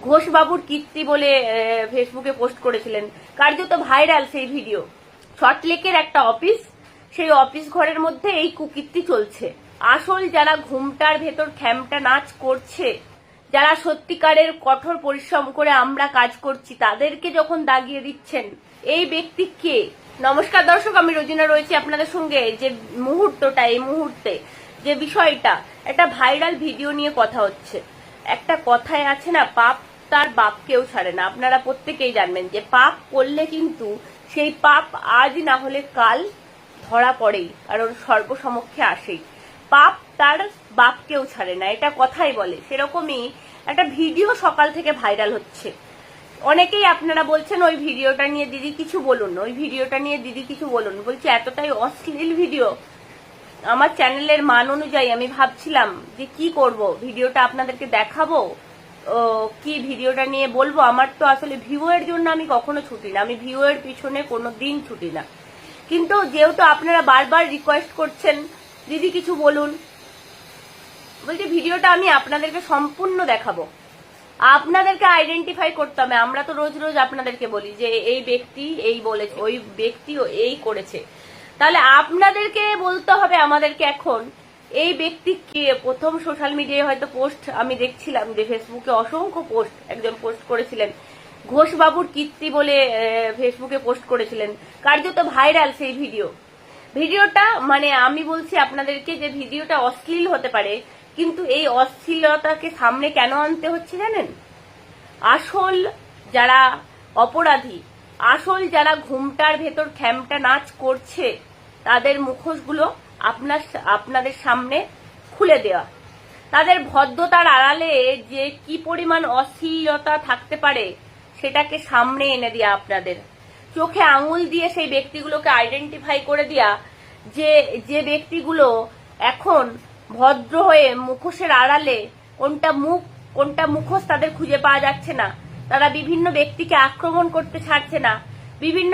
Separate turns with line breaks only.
ঘোষবাবুর কীর্তি বলে ফেসবুকে পোস্ট করেছিলেন। কার্যত ভাইরাল সেই ভিডিও। সল্টলেকের একটা অফিস, সেই অফিস ঘরের মধ্যে এই কুকীর্তি চলছে। আসল যারা ঘুমটার ভেতর খ্যামটা নাচ করছে, যারা সত্যিকারের কঠোর পরিশ্রম করে আমরা কাজ করছি, তাদেরকে যখন দাগিয়ে দিচ্ছেন, এই ব্যক্তি কে? নমস্কার দর্শক, আমি রোজিনা রয়েছি আপনাদের সঙ্গে। যে মুহূর্তটা, এই মুহূর্তে যে বিষয়টা, একটা ভাইরাল ভিডিও নিয়ে কথা হচ্ছে। একটা কথায় আছে না, পাপ তার বাপকেও ছাড়ে না। আপনারা প্রত্যেকেই জানবেন যে পাপ করলে কিন্তু সেই পাপ আজ না হলে কাল ধরা পড়েই, কারণ সর্বসমক্ষে আসেই। পাপ তার বাপকেও ছাড়ে না, এটা কথাই বলে। সেরকমই একটা ভিডিও সকাল থেকে ভাইরাল হচ্ছে। অনেকেই আপনারা বলছেন ওই ভিডিওটা নিয়ে দিদি কিছু বলুন, ওই ভিডিওটা নিয়ে দিদি কিছু বলুন। বলছি এতটাই অশ্লীল ভিডিও। আমার চ্যানেলের মান অনুযায়ী আমি ভাবছিলাম যে কি করব, ভিডিওটা আপনাদেরকে দেখাবো কি ভিডিওটা নিয়ে বলবো। আমার তো আসলে ভিউয়ের জন্য আমি কখনো ছুটি না, আমি ভিউয়ের পিছনে কোনো দিন ছুটি না। কিন্তু যেহেতু আপনারা বারবার রিকোয়েস্ট করছেন দিদি কিছু বলুন, বলছি ভিডিওটা আমি আপনাদেরকে সম্পূর্ণ দেখাবো। আপনাদেরকে আইডেন্টিফাই করতে হবে। আমরা তো রোজ রোজ আপনাদেরকে বলি যে এই ব্যক্তি এই বলেছে, ওই ব্যক্তি এই করেছে। তাহলে আপনাদেরকে বলতে হবে আমাদেরকে এখন এই ব্যক্তি কে। প্রথম সোশ্যাল মিডিয়ায় হয়তো পোস্ট আমি দেখছিলাম যে ফেসবুকে অসংখ্য পোস্ট একজন পোস্ট করেছিলেন, ঘোষবাবুর কীর্তি বলে ফেসবুকে পোস্ট করেছিলেন। কার্যত ভাইরাল সেই ভিডিওটা মানে আমি বলছি আপনাদেরকে যে ভিডিওটা অশ্লীল হতে পারে, কিন্তু এই অশ্লীলতাকে সামনে কেন আনতে হচ্ছে জানেন? আসল যারা অপরাধী, আসল যারা ঘুমটার ভেতর খ্যামটা নাচ করছে, তাদের মুখোশগুলো আপনাদের সামনে খুলে দেওয়া। তাদের ভদ্রতার আড়ালে যে কি পরিমাণ অশ্লীলতা থাকতে পারে সেটাকে সামনে এনে দেওয়া, আপনাদের চোখে আঙুল দিয়ে সেই ব্যক্তিগুলোকে আইডেন্টিফাই করে দেওয়া। যে ব্যক্তিগুলো এখন ভদ্র হয়ে মুখোশের আড়ালে কোনটা মুখ কোনটা মুখোশ তাদের খুঁজে পাওয়া যাচ্ছে না, তারা বিভিন্ন ব্যক্তিকে আক্রমণ করতে ছাড়ছে না, বিভিন্ন